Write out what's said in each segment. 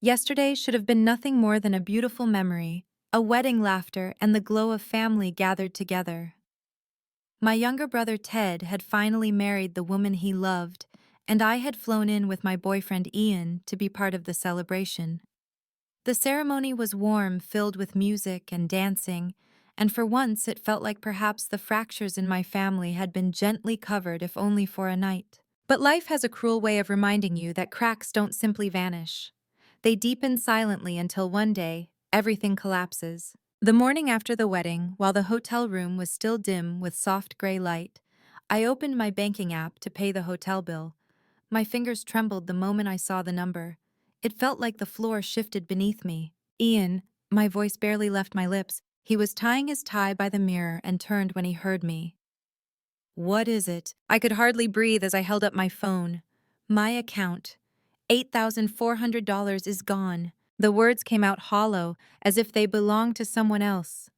Yesterday should have been nothing more than a beautiful memory, a wedding laughter, and the glow of family gathered together. My younger brother Ted had finally married the woman he loved, and I had flown in with my boyfriend Ian to be part of the celebration. The ceremony was warm, filled with music and dancing, and for once it felt like perhaps the fractures in my family had been gently covered, if only for a night. But life has a cruel way of reminding you that cracks don't simply vanish. They deepen silently until one day, everything collapses. The morning after the wedding, while the hotel room was still dim with soft gray light, I opened my banking app to pay the hotel bill. My fingers trembled the moment I saw the number. It felt like the floor shifted beneath me. Ian, my voice barely left my lips. He was tying his tie by the mirror and turned when he heard me. What is it? I could hardly breathe as I held up my phone. My account. $8,400 is gone. The words came out hollow, as if they belonged to someone else.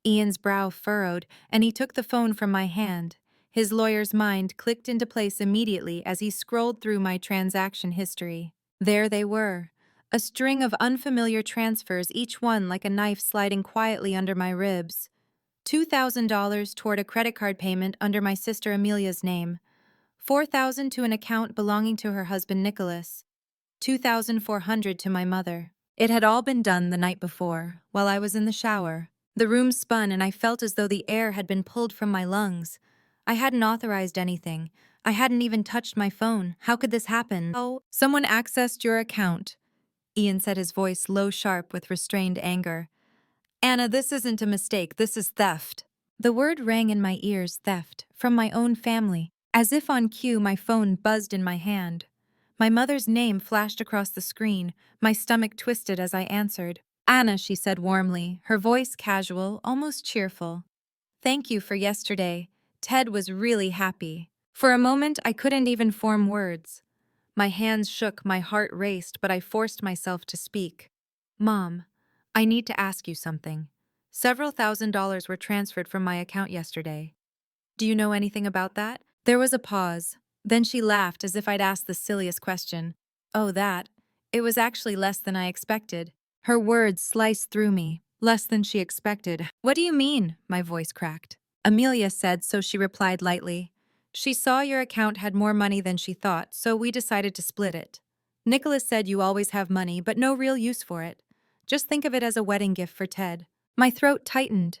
Ian's brow furrowed, and he took the phone from my hand. His lawyer's mind clicked into place immediately as he scrolled through my transaction history. There they were, a string of unfamiliar transfers, each one like a knife sliding quietly under my ribs. $2,000 toward a credit card payment under my sister Amelia's name, $4,000 to an account belonging to her husband Nicholas, $2,400 to my mother. It had all been done the night before, while I was in the shower. The room spun and I felt as though the air had been pulled from my lungs. I hadn't authorized anything. I hadn't even touched my phone. How could this happen? Oh, someone accessed your account, Ian said, his voice low, sharp with restrained anger. Anna, this isn't a mistake, this is theft. The word rang in my ears, theft, from my own family. As if on cue, my phone buzzed in my hand. My mother's name flashed across the screen. My stomach twisted as I answered. Anna, she said warmly, her voice casual, almost cheerful. Thank you for yesterday. Ted was really happy. For a moment, I couldn't even form words. My hands shook, my heart raced, but I forced myself to speak. Mom, I need to ask you something. Several $1,000s were transferred from my account yesterday. Do you know anything about that? There was a pause. Then she laughed as if I'd asked the silliest question. Oh, that. It was actually less than I expected. Her words sliced through me. Less than she expected. What do you mean? My voice cracked. Amelia said, so she replied lightly. She saw your account had more money than she thought, so we decided to split it. Nicholas said you always have money, but no real use for it. Just think of it as a wedding gift for Ted. My throat tightened,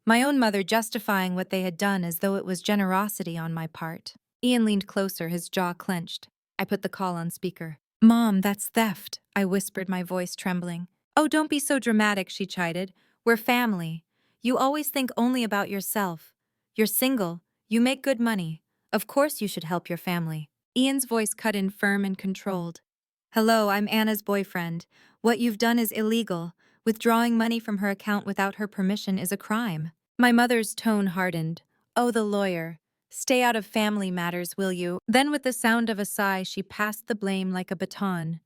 my own mother justifying what they had done as though it was generosity on my part. Ian leaned closer, his jaw clenched. I put the call on speaker. Mom, that's theft, I whispered, my voice trembling. Oh, don't be so dramatic, she chided. We're family. You always think only about yourself. You're single. You make good money. Of course you should help your family. Ian's voice cut in firm and controlled. Hello, I'm Anna's boyfriend. What you've done is illegal. Withdrawing money from her account without her permission is a crime. My mother's tone hardened. Oh, the lawyer. Stay out of family matters, will you? Then with the sound of a sigh, she passed the blame like a baton.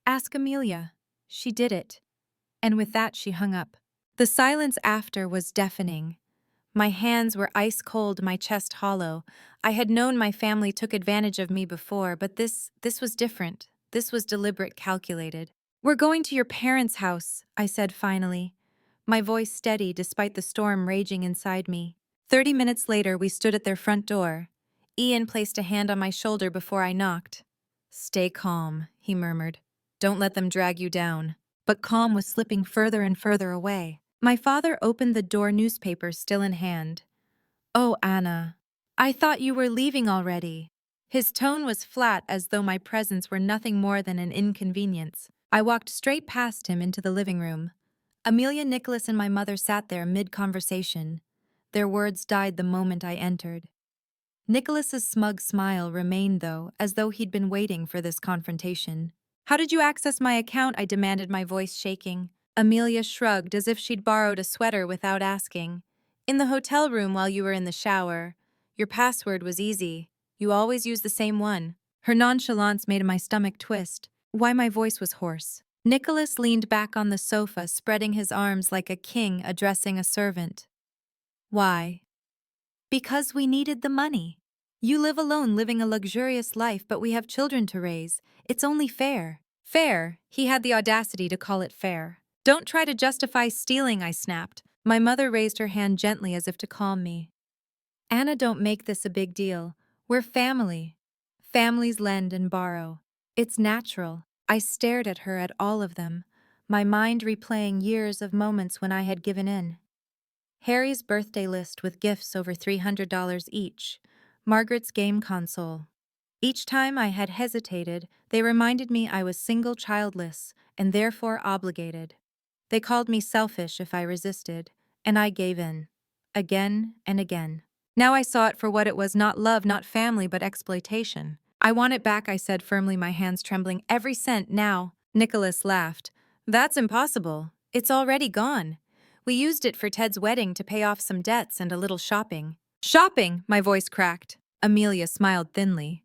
Ask Amelia. She did it. And with that, she hung up. The silence after was deafening. My hands were ice cold, my chest hollow. I had known my family took advantage of me before, but this was different. This was deliberate, calculated. We're going to your parents' house, I said finally. My voice steady despite the storm raging inside me. 30 minutes later, we stood at their front door. Ian placed a hand on my shoulder before I knocked. Stay calm, he murmured. Don't let them drag you down. But calm was slipping further and further away. My father opened the door, newspaper still in hand. Oh, Anna, I thought you were leaving already. His tone was flat, as though my presence were nothing more than an inconvenience. I walked straight past him into the living room. Amelia, Nicholas, and my mother sat there mid-conversation. Their words died the moment I entered. Nicholas's smug smile remained, though, as though he'd been waiting for this confrontation. How did you access my account? I demanded, my voice shaking. Amelia shrugged as if she'd borrowed a sweater without asking. In the hotel room while you were in the shower. Your password was easy. You always use the same one. Her nonchalance made my stomach twist. Why, my voice was hoarse. Nicholas leaned back on the sofa, spreading his arms like a king addressing a servant. Why? Because we needed the money. You live alone, living a luxurious life, but we have children to raise. It's only fair. Fair. He had the audacity to call it fair. Don't try to justify stealing, I snapped. My mother raised her hand gently as if to calm me. Anna, don't make this a big deal. We're family. Families lend and borrow. It's natural. I stared at her, at all of them, my mind replaying years of moments when I had given in. Harry's birthday list with gifts over $300 each. Margaret's game console. Each time I had hesitated, they reminded me I was single childless and therefore obligated. They called me selfish if I resisted, and I gave in. Again and again. Now I saw it for what it was, not love, not family, but exploitation. I want it back, I said firmly, my hands trembling. Every cent now. Nicholas laughed. That's impossible. It's already gone. We used it for Ted's wedding to pay off some debts and a little shopping. Shopping, my voice cracked. Amelia smiled thinly.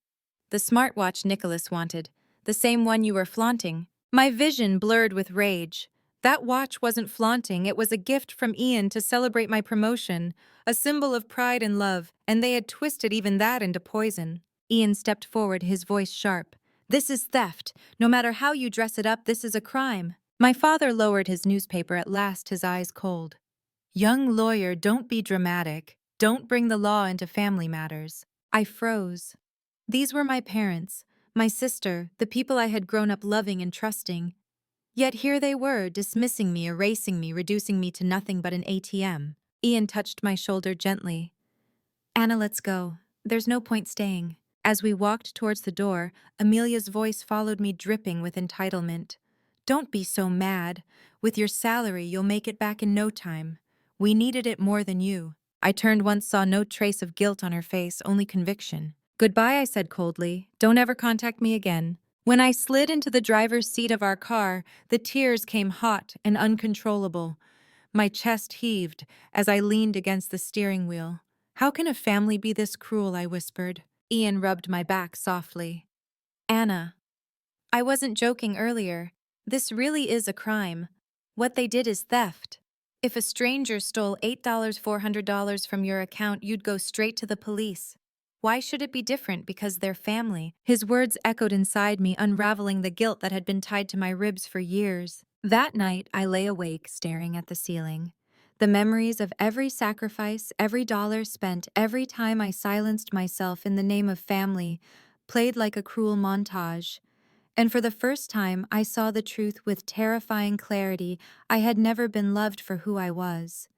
The smartwatch Nicholas wanted. The same one you were flaunting. My vision blurred with rage. That watch wasn't flaunting, it was a gift from Ian to celebrate my promotion, a symbol of pride and love, and they had twisted even that into poison. Ian stepped forward, his voice sharp. This is theft. No matter how you dress it up, this is a crime. My father lowered his newspaper, at last, his eyes cold. Young lawyer, don't be dramatic. Don't bring the law into family matters. I froze. These were my parents, my sister, the people I had grown up loving and trusting. Yet here they were, dismissing me, erasing me, reducing me to nothing but an ATM. Ian touched my shoulder gently. Anna, let's go. There's no point staying. As we walked towards the door, Amelia's voice followed me, dripping with entitlement. Don't be so mad. With your salary, you'll make it back in no time. We needed it more than you. I turned once, saw no trace of guilt on her face, only conviction. Goodbye, I said coldly. Don't ever contact me again. When I slid into the driver's seat of our car, the tears came hot and uncontrollable. My chest heaved as I leaned against the steering wheel. How can a family be this cruel, I whispered. Ian rubbed my back softly. Anna, I wasn't joking earlier. This really is a crime. What they did is theft. If a stranger stole $8,400 from your account, you'd go straight to the police. Why should it be different because they're family? His words echoed inside me, unraveling the guilt that had been tied to my ribs for years. That night, I lay awake, staring at the ceiling. The memories of every sacrifice, every dollar spent, every time I silenced myself in the name of family, played like a cruel montage. And for the first time, I saw the truth with terrifying clarity. I had never been loved for who I was.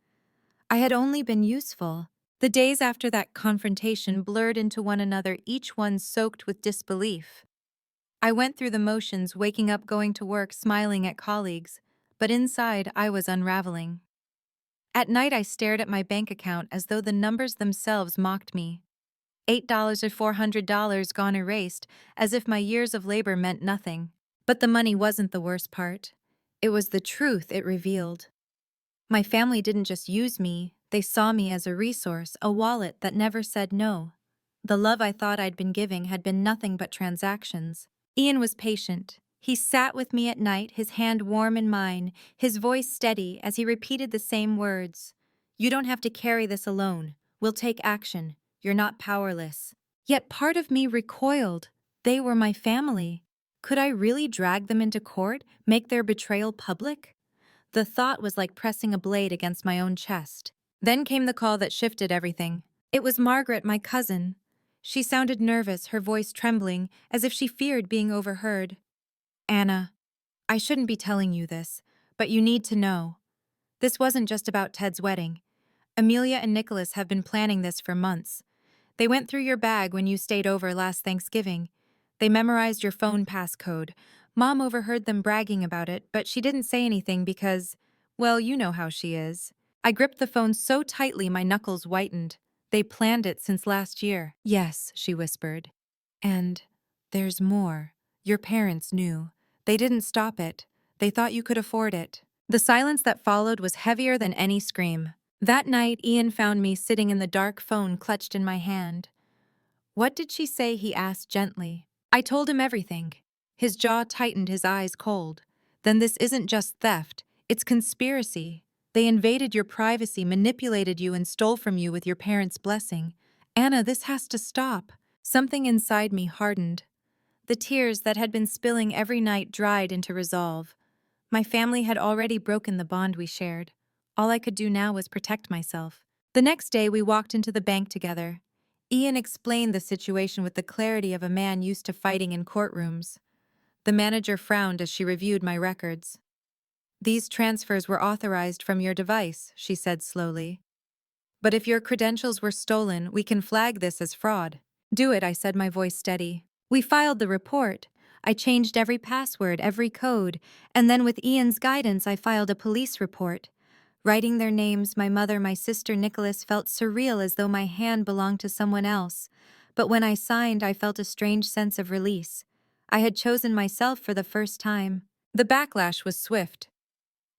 I had only been useful. The days after that confrontation blurred into one another, each one soaked with disbelief. I went through the motions, waking up, going to work, smiling at colleagues, but inside I was unraveling. At night I stared at my bank account as though the numbers themselves mocked me. $8 or $400 gone, erased, as if my years of labor meant nothing. But the money wasn't the worst part. It was the truth it revealed. My family didn't just use me, they saw me as a resource, a wallet that never said no. The love I thought I'd been giving had been nothing but transactions. Ian was patient. He sat with me at night, his hand warm in mine, his voice steady as he repeated the same words. You don't have to carry this alone. We'll take action. You're not powerless. Yet part of me recoiled. They were my family. Could I really drag them into court, make their betrayal public? The thought was like pressing a blade against my own chest. Then came the call that shifted everything. It was Margaret, my cousin. She sounded nervous, her voice trembling, as if she feared being overheard. Anna, I shouldn't be telling you this, but you need to know. This wasn't just about Ted's wedding. Amelia and Nicholas have been planning this for months. They went through your bag when you stayed over last Thanksgiving. They memorized your phone passcode. Mom overheard them bragging about it, but she didn't say anything because, well, you know how she is. I gripped the phone so tightly my knuckles whitened. They planned it since last year. Yes, she whispered. And there's more. Your parents knew. They didn't stop it. They thought you could afford it. The silence that followed was heavier than any scream. That night, Ian found me sitting in the dark, phone clutched in my hand. What did she say? He asked gently. I told him everything. His jaw tightened, his eyes cold. Then this isn't just theft, it's conspiracy. They invaded your privacy, manipulated you, and stole from you with your parents' blessing. Anna, this has to stop. Something inside me hardened. The tears that had been spilling every night dried into resolve. My family had already broken the bond we shared. All I could do now was protect myself. The next day, we walked into the bank together. Ian explained the situation with the clarity of a man used to fighting in courtrooms. The manager frowned as she reviewed my records. "These transfers were authorized from your device," she said slowly. "But if your credentials were stolen, we can flag this as fraud." "Do it," I said, my voice steady. We filed the report. I changed every password, every code, and then with Ian's guidance I filed a police report. Writing their names, my mother, my sister, Nicholas, felt surreal as though my hand belonged to someone else. But when I signed, I felt a strange sense of release. I had chosen myself for the first time. The backlash was swift.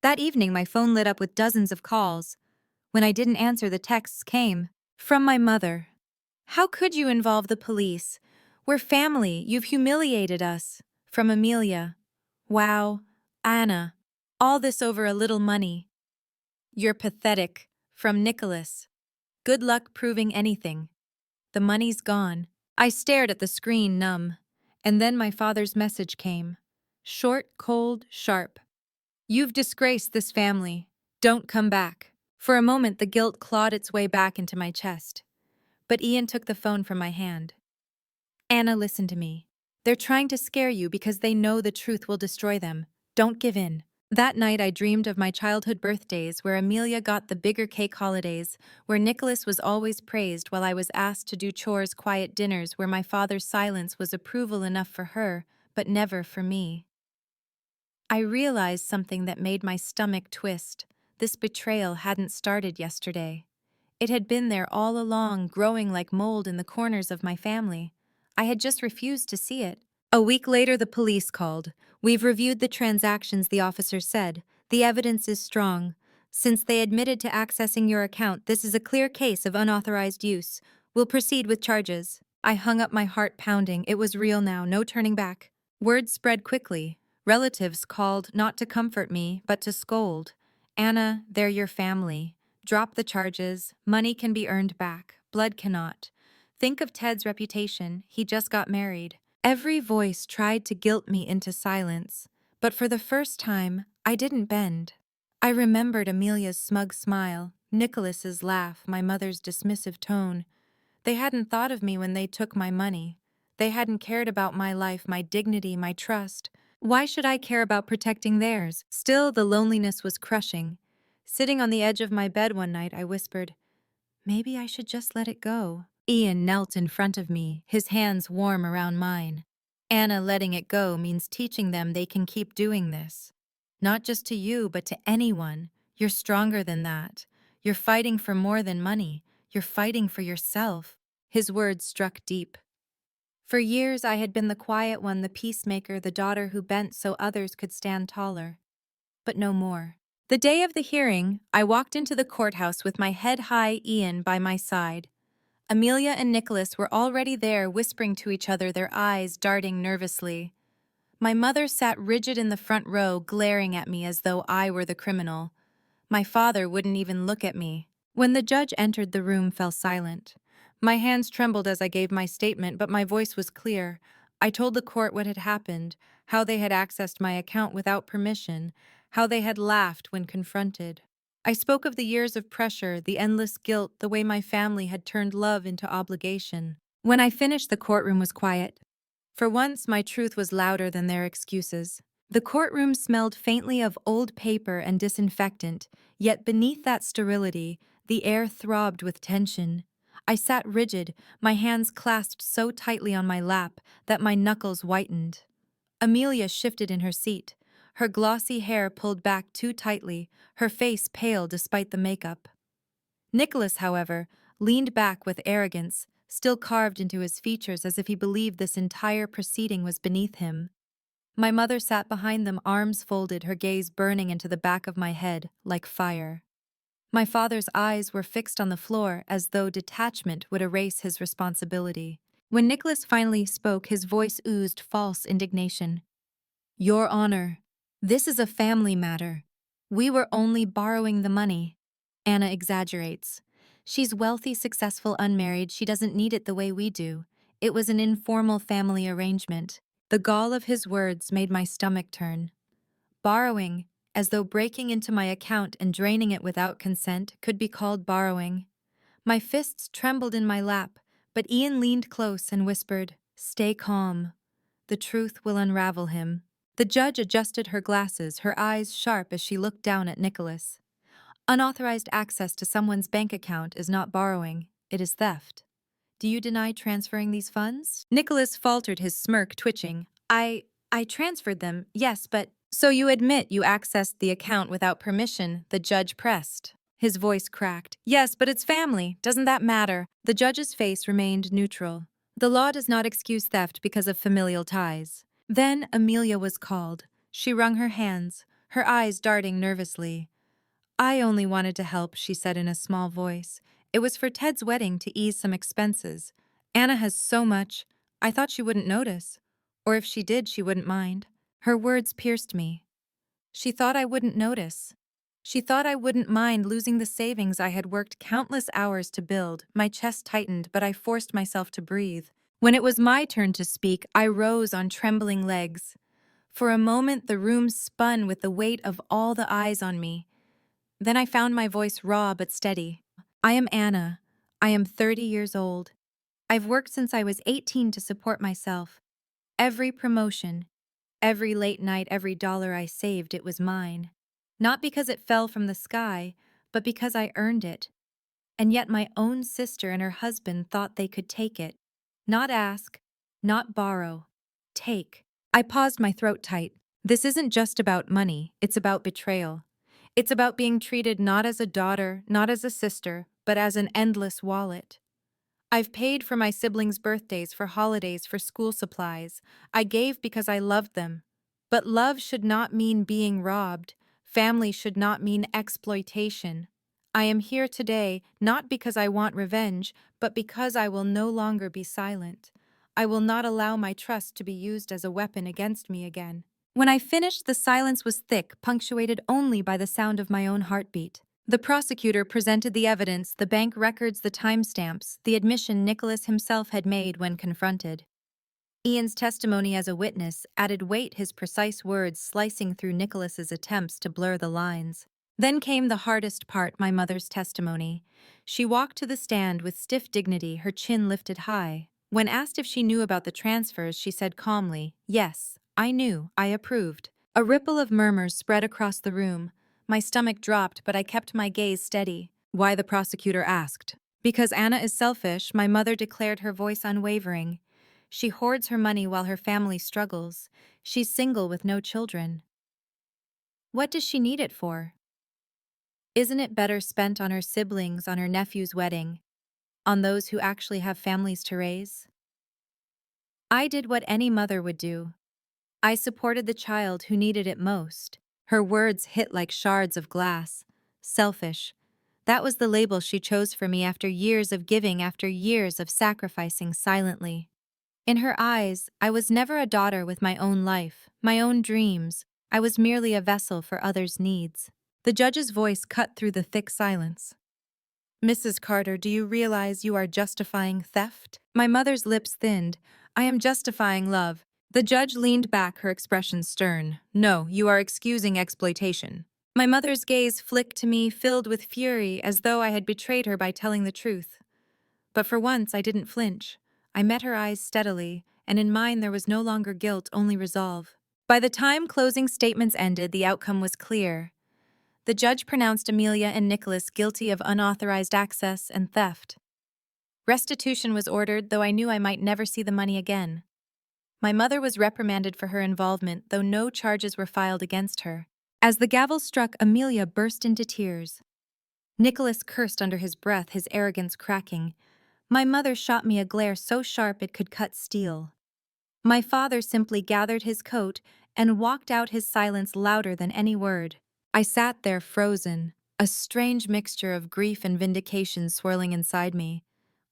That evening, my phone lit up with dozens of calls. When I didn't answer, the texts came. From my mother. "How could you involve the police? We're family. You've humiliated us." From Amelia. "Wow. Anna. All this over a little money." "You're pathetic." From Nicholas. "Good luck proving anything. The money's gone." I stared at the screen, numb. And then my father's message came. Short, cold, sharp. "You've disgraced this family. Don't come back." For a moment, the guilt clawed its way back into my chest. But Ian took the phone from my hand. "Anna, listen to me. They're trying to scare you because they know the truth will destroy them. Don't give in." That night I dreamed of my childhood birthdays where Amelia got the bigger cake holidays, where Nicholas was always praised while I was asked to do chores, quiet dinners where my father's silence was approval enough for her, but never for me. I realized something that made my stomach twist. This betrayal hadn't started yesterday. It had been there all along, growing like mold in the corners of my family. I had just refused to see it. A week later, the police called. "We've reviewed the transactions," the officer said. "The evidence is strong. Since they admitted to accessing your account, this is a clear case of unauthorized use. We'll proceed with charges." I hung up, my heart pounding. It was real now, no turning back. Word spread quickly. Relatives called, not to comfort me, but to scold. "Anna, they're your family. Drop the charges. Money can be earned back. Blood cannot. Think of Ted's reputation. He just got married." Every voice tried to guilt me into silence, but for the first time, I didn't bend. I remembered Amelia's smug smile, Nicholas's laugh, my mother's dismissive tone. They hadn't thought of me when they took my money. They hadn't cared about my life, my dignity, my trust. Why should I care about protecting theirs? Still, the loneliness was crushing. Sitting on the edge of my bed one night, I whispered, "Maybe I should just let it go." Ian knelt in front of me, his hands warm around mine. "Anna, letting it go means teaching them they can keep doing this. Not just to you, but to anyone. You're stronger than that. You're fighting for more than money. You're fighting for yourself." His words struck deep. For years, I had been the quiet one, the peacemaker, the daughter who bent so others could stand taller. But no more. The day of the hearing, I walked into the courthouse with my head high, Ian by my side. Amelia and Nicholas were already there, whispering to each other, their eyes darting nervously. My mother sat rigid in the front row, glaring at me as though I were the criminal. My father wouldn't even look at me. When the judge entered, the room fell silent. My hands trembled as I gave my statement, but my voice was clear. I told the court what had happened, how they had accessed my account without permission, how they had laughed when confronted. I spoke of the years of pressure, the endless guilt, the way my family had turned love into obligation. When I finished, the courtroom was quiet. For once, my truth was louder than their excuses. The courtroom smelled faintly of old paper and disinfectant, yet beneath that sterility, the air throbbed with tension. I sat rigid, my hands clasped so tightly on my lap that my knuckles whitened. Amelia shifted in her seat, her glossy hair pulled back too tightly, her face pale despite the makeup. Nicholas, however, leaned back with arrogance, still carved into his features as if he believed this entire proceeding was beneath him. My mother sat behind them, arms folded, her gaze burning into the back of my head like fire. My father's eyes were fixed on the floor as though detachment would erase his responsibility. When Nicholas finally spoke, his voice oozed false indignation. "Your Honor, this is a family matter. We were only borrowing the money." Anna exaggerates. "She's wealthy, successful, unmarried. She doesn't need it the way we do. It was an informal family arrangement." The gall of his words made my stomach turn. Borrowing, as though breaking into my account and draining it without consent, could be called borrowing. My fists trembled in my lap, but Ian leaned close and whispered, "Stay calm. The truth will unravel him." The judge adjusted her glasses, her eyes sharp as she looked down at Nicholas. Unauthorized access to someone's bank account is not borrowing, it is theft. Do you deny transferring these funds? Nicholas faltered, his smirk twitching. I transferred them, yes, but... So you admit you accessed the account without permission, the judge pressed. His voice cracked. Yes, but it's family. Doesn't that matter? The judge's face remained neutral. The law does not excuse theft because of familial ties. Then Amelia was called. She wrung her hands, her eyes darting nervously. I only wanted to help, she said in a small voice. It was for Ted's wedding to ease some expenses. Anna has so much. I thought she wouldn't notice. Or if she did, she wouldn't mind. Her words pierced me. She thought I wouldn't notice. She thought I wouldn't mind losing the savings I had worked countless hours to build. My chest tightened, but I forced myself to breathe. When it was my turn to speak, I rose on trembling legs. For a moment, the room spun with the weight of all the eyes on me. Then I found my voice raw but steady. I am Anna. I am 30 years old. I've worked since I was 18 to support myself. Every promotion, every late night, every dollar I saved, it was mine. Not because it fell from the sky, but because I earned it. And yet my own sister and her husband thought they could take it. Not ask, not borrow. Take. I paused, my throat tight. This isn't just about money, it's about betrayal. It's about being treated not as a daughter, not as a sister, but as an endless wallet. I've paid for my siblings' birthdays, for holidays, for school supplies. I gave because I loved them. But love should not mean being robbed. Family should not mean exploitation. I am here today not because I want revenge, but because I will no longer be silent. I will not allow my trust to be used as a weapon against me again. When I finished, the silence was thick, punctuated only by the sound of my own heartbeat. The prosecutor presented the evidence, the bank records, the timestamps, the admission Nicholas himself had made when confronted. Ian's testimony as a witness added weight, his precise words slicing through Nicholas's attempts to blur the lines. Then came the hardest part, my mother's testimony. She walked to the stand with stiff dignity, her chin lifted high. When asked if she knew about the transfers, she said calmly, "Yes, I knew, I approved." A ripple of murmurs spread across the room. My stomach dropped, but I kept my gaze steady. Why, the prosecutor asked. Because Anna is selfish, my mother declared, her voice unwavering. She hoards her money while her family struggles. She's single with no children. What does she need it for? Isn't it better spent on her siblings, on her nephew's wedding, on those who actually have families to raise? I did what any mother would do. I supported the child who needed it most. Her words hit like shards of glass. Selfish. That was the label she chose for me after years of giving, after years of sacrificing silently. In her eyes, I was never a daughter with my own life, my own dreams. I was merely a vessel for others' needs. The judge's voice cut through the thick silence. Mrs. Carter, do you realize you are justifying theft? My mother's lips thinned. I am justifying love. The judge leaned back, her expression stern. No, you are excusing exploitation. My mother's gaze flicked to me, filled with fury, as though I had betrayed her by telling the truth. But for once, I didn't flinch. I met her eyes steadily, and in mine there was no longer guilt, only resolve. By the time closing statements ended, the outcome was clear. The judge pronounced Amelia and Nicholas guilty of unauthorized access and theft. Restitution was ordered, though I knew I might never see the money again. My mother was reprimanded for her involvement, though no charges were filed against her. As the gavel struck, Amelia burst into tears. Nicholas cursed under his breath, his arrogance cracking. My mother shot me a glare so sharp it could cut steel. My father simply gathered his coat and walked out, his silence louder than any word. I sat there frozen, a strange mixture of grief and vindication swirling inside me.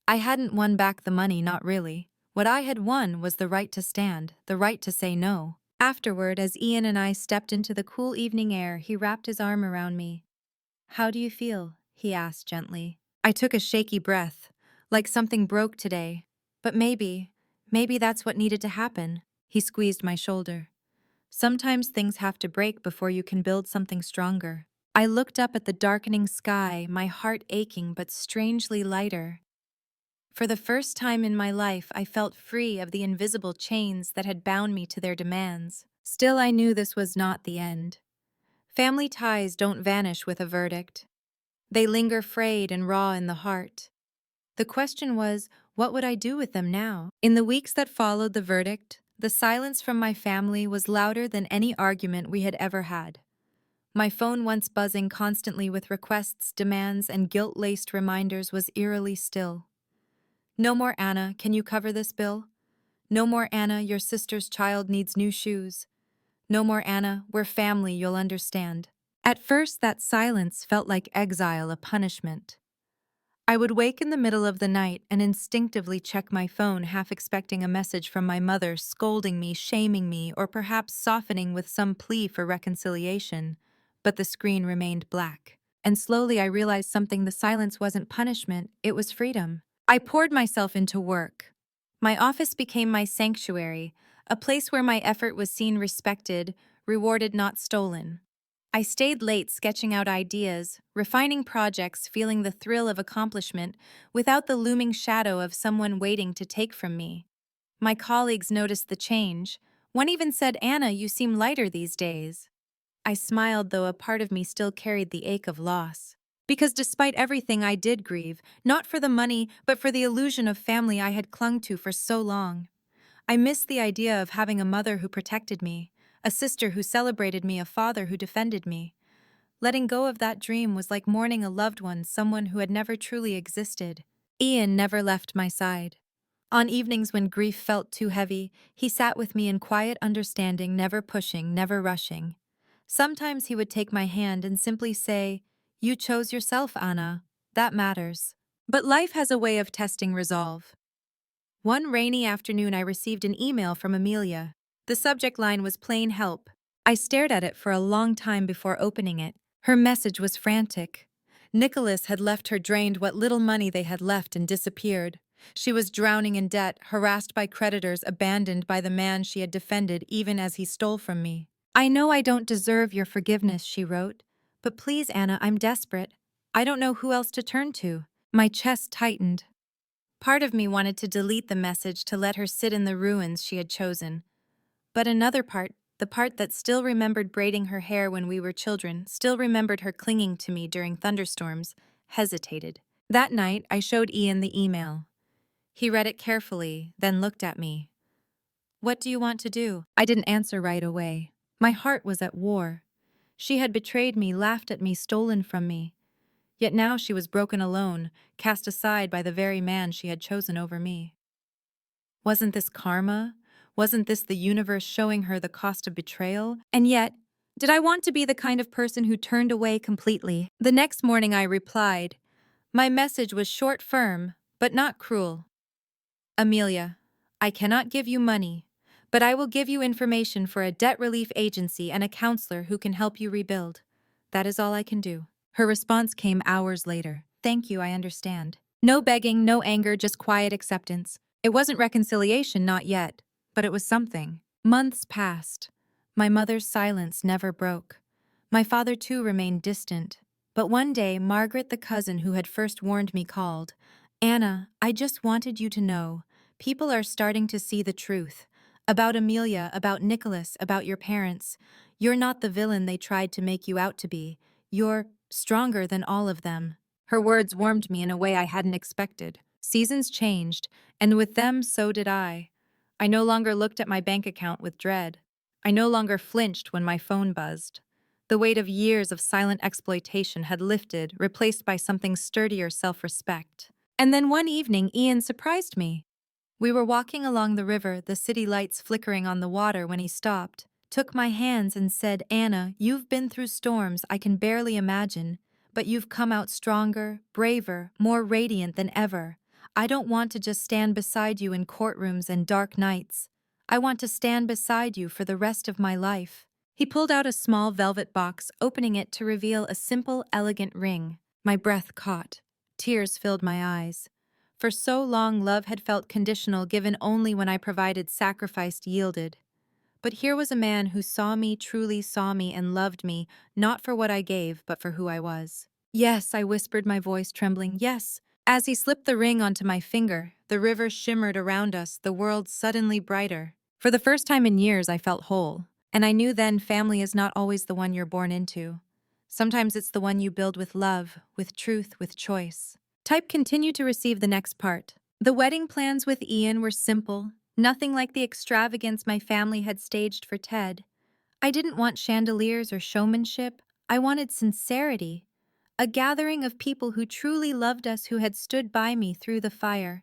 I hadn't won back the money, not really. What I had won was the right to stand, the right to say no. Afterward, as Ian and I stepped into the cool evening air, he wrapped his arm around me. "How do you feel?" he asked gently. I took a shaky breath, like something broke today. But maybe that's what needed to happen. He squeezed my shoulder. Sometimes things have to break before you can build something stronger. I looked up at the darkening sky, my heart aching but strangely lighter. For the first time in my life, I felt free of the invisible chains that had bound me to their demands. Still, I knew this was not the end. Family ties don't vanish with a verdict. They linger frayed and raw in the heart. The question was, what would I do with them now? In the weeks that followed the verdict, the silence from my family was louder than any argument we had ever had. My phone, once buzzing constantly with requests, demands, and guilt-laced reminders, was eerily still. No more Anna, can you cover this bill? No more Anna, your sister's child needs new shoes. No more Anna, we're family, you'll understand. At first, that silence felt like exile, a punishment. I would wake in the middle of the night and instinctively check my phone, half expecting a message from my mother scolding me, shaming me, or perhaps softening with some plea for reconciliation. But the screen remained black. And slowly I realized something: the silence wasn't punishment, it was freedom. I poured myself into work. My office became my sanctuary, a place where my effort was seen, respected, rewarded, not stolen. I stayed late sketching out ideas, refining projects, feeling the thrill of accomplishment without the looming shadow of someone waiting to take from me. My colleagues noticed the change. One even said, "Anna, you seem lighter these days." I smiled, though a part of me still carried the ache of loss. Because despite everything, I did grieve, not for the money, but for the illusion of family I had clung to for so long. I missed the idea of having a mother who protected me, a sister who celebrated me, a father who defended me. Letting go of that dream was like mourning a loved one, someone who had never truly existed. Ian never left my side. On evenings when grief felt too heavy, he sat with me in quiet understanding, never pushing, never rushing. Sometimes he would take my hand and simply say, "You chose yourself, Anna. That matters." But life has a way of testing resolve. One rainy afternoon, I received an email from Amelia. The subject line was "Plain Help." I stared at it for a long time before opening it. Her message was frantic. Nicholas had left her, drained what little money they had left, and disappeared. She was drowning in debt, harassed by creditors, abandoned by the man she had defended even as he stole from me. "I know I don't deserve your forgiveness," she wrote. "But please, Anna, I'm desperate. I don't know who else to turn to." My chest tightened. Part of me wanted to delete the message, to let her sit in the ruins she had chosen. But another part, the part that still remembered braiding her hair when we were children, still remembered her clinging to me during thunderstorms, hesitated. That night, I showed Ian the email. He read it carefully, then looked at me. "What do you want to do?" I didn't answer right away. My heart was at war. She had betrayed me, laughed at me, stolen from me. Yet now she was broken alone, cast aside by the very man she had chosen over me. Wasn't this karma? Wasn't this the universe showing her the cost of betrayal? And yet, did I want to be the kind of person who turned away completely? The next morning I replied. My message was short, firm, but not cruel. "Amelia, I cannot give you money, but I will give you information for a debt relief agency and a counselor who can help you rebuild. That is all I can do." Her response came hours later. "Thank you, I understand." No begging, no anger, just quiet acceptance. It wasn't reconciliation, not yet, but it was something. Months passed. My mother's silence never broke. My father, too, remained distant. But one day, Margaret, the cousin who had first warned me, called. "Anna, I just wanted you to know. People are starting to see the truth. About Amelia, about Nicholas, about your parents. You're not the villain they tried to make you out to be. You're stronger than all of them." Her words warmed me in a way I hadn't expected. Seasons changed, and with them so did I. I no longer looked at my bank account with dread. I no longer flinched when my phone buzzed. The weight of years of silent exploitation had lifted, replaced by something sturdier: self-respect. And then one evening, Ian surprised me. We were walking along the river, the city lights flickering on the water, when he stopped, took my hands and said, "Anna, you've been through storms I can barely imagine, but you've come out stronger, braver, more radiant than ever. I don't want to just stand beside you in courtrooms and dark nights. I want to stand beside you for the rest of my life." He pulled out a small velvet box, opening it to reveal a simple, elegant ring. My breath caught. Tears filled my eyes. For so long, love had felt conditional, given only when I provided, sacrificed, yielded. But here was a man who saw me, truly saw me, and loved me, not for what I gave, but for who I was. Yes, I whispered, my voice trembling, yes. As he slipped the ring onto my finger, the river shimmered around us, the world suddenly brighter. For the first time in years, I felt whole. And I knew then family is not always the one you're born into. Sometimes it's the one you build with love, with truth, with choice. Type continued to receive the next part. The wedding plans with Ian were simple, nothing like the extravagance my family had staged for Ted. I didn't want chandeliers or showmanship. I wanted sincerity. A gathering of people who truly loved us, who had stood by me through the fire.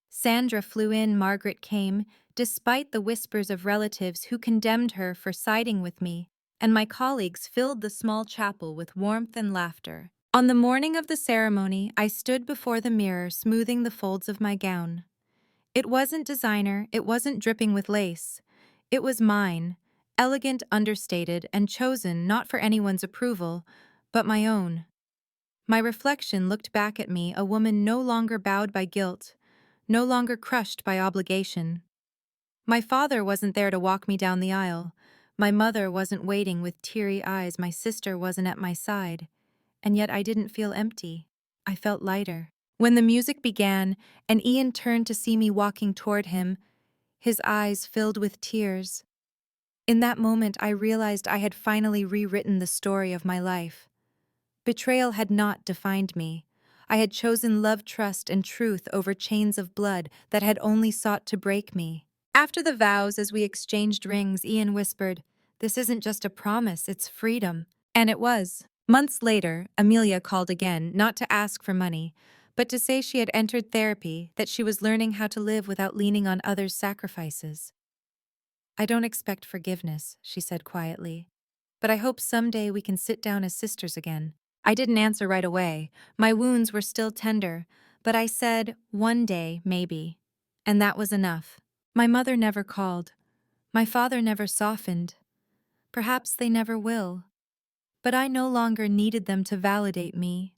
Sandra flew in, Margaret came, despite the whispers of relatives who condemned her for siding with me, and my colleagues filled the small chapel with warmth and laughter. On the morning of the ceremony, I stood before the mirror, smoothing the folds of my gown. It wasn't designer, it wasn't dripping with lace. It was mine, elegant, understated, and chosen not for anyone's approval, but my own. My reflection looked back at me, a woman no longer bowed by guilt, no longer crushed by obligation. My father wasn't there to walk me down the aisle. My mother wasn't waiting with teary eyes. My sister wasn't at my side. And yet I didn't feel empty. I felt lighter. When the music began and Ian turned to see me walking toward him, his eyes filled with tears. In that moment, I realized I had finally rewritten the story of my life. Betrayal had not defined me. I had chosen love, trust, and truth over chains of blood that had only sought to break me. After the vows, as we exchanged rings, Ian whispered, "This isn't just a promise, it's freedom." And it was. Months later, Amelia called again, not to ask for money, but to say she had entered therapy, that she was learning how to live without leaning on others' sacrifices. "I don't expect forgiveness," she said quietly, "but I hope someday we can sit down as sisters again." I didn't answer right away. My wounds were still tender, but I said, "One day, maybe." And that was enough. My mother never called. My father never softened. Perhaps they never will. But I no longer needed them to validate me.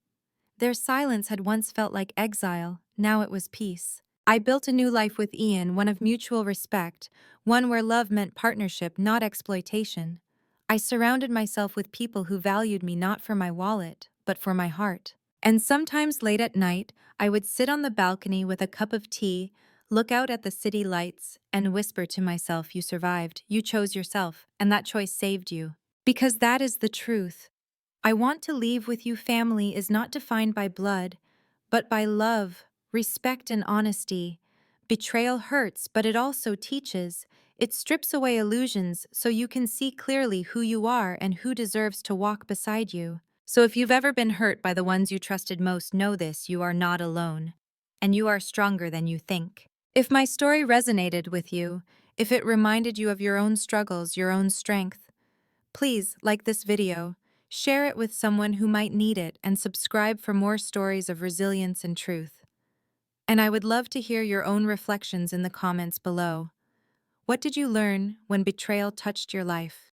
Their silence had once felt like exile, now it was peace. I built a new life with Ian, one of mutual respect, one where love meant partnership, not exploitation. I surrounded myself with people who valued me not for my wallet, but for my heart. And sometimes late at night, I would sit on the balcony with a cup of tea, look out at the city lights, and whisper to myself, "You survived, you chose yourself, and that choice saved you." Because that is the truth. I want to leave with you. Family is not defined by blood, but by love, respect, and honesty. Betrayal hurts, but it also teaches. It strips away illusions so you can see clearly who you are and who deserves to walk beside you. So if you've ever been hurt by the ones you trusted most, know this: you are not alone. And you are stronger than you think. If my story resonated with you, if it reminded you of your own struggles, your own strength, please like this video, share it with someone who might need it, and subscribe for more stories of resilience and truth. And I would love to hear your own reflections in the comments below. What did you learn when betrayal touched your life?